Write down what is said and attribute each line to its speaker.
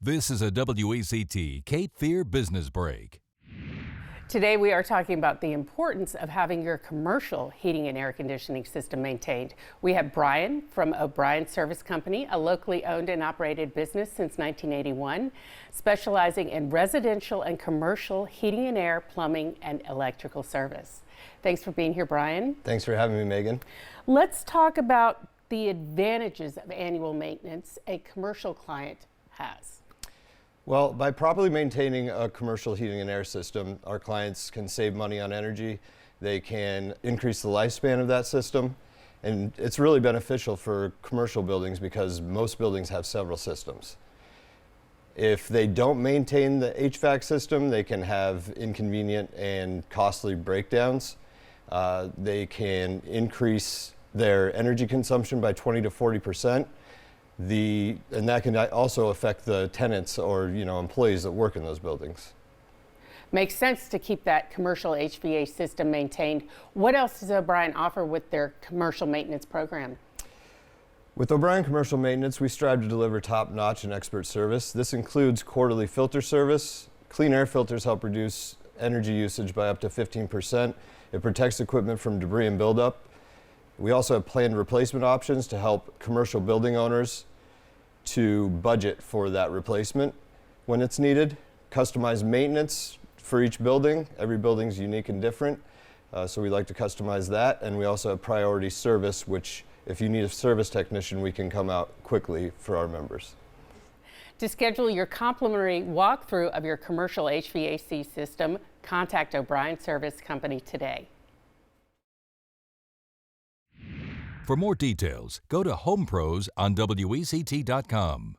Speaker 1: This is a WECT Cape Fear Business Break.
Speaker 2: Today we are talking about the importance of having your commercial heating and air conditioning system maintained. We have Brian from O'Brien Service Company, a locally owned and operated business since 1981, specializing in residential and commercial heating and air, plumbing, and electrical service. Thanks for being here, Brian.
Speaker 3: Thanks for having me, Megan.
Speaker 2: Let's talk about the advantages of annual maintenance a commercial client has.
Speaker 3: Well, by properly maintaining a commercial heating and air system, our clients can save money on energy. They can increase the lifespan of that system. And it's really beneficial for commercial buildings because most buildings have several systems. If they don't maintain the HVAC system, they can have inconvenient and costly breakdowns. They can increase their energy consumption by 20 to 40%. And that can also affect the tenants or employees that work in those buildings.
Speaker 2: Makes sense to keep that commercial HVAC system maintained. What else does O'Brien offer with their commercial maintenance program?
Speaker 3: With O'Brien Commercial Maintenance, we strive to deliver top-notch and expert service. This includes quarterly filter service. Clean air filters help reduce energy usage by up to 15%. It protects equipment from debris and buildup. We also have planned replacement options to help commercial building owners to budget for that replacement when it's needed. Customized maintenance for each building. Every building is unique and different, so we like to customize that. And we also have priority service, which if you need a service technician, we can come out quickly for our members.
Speaker 2: To schedule your complimentary walkthrough of your commercial HVAC system, contact O'Brien Service Company today.
Speaker 1: For more details, go to HomePros on WECT.com.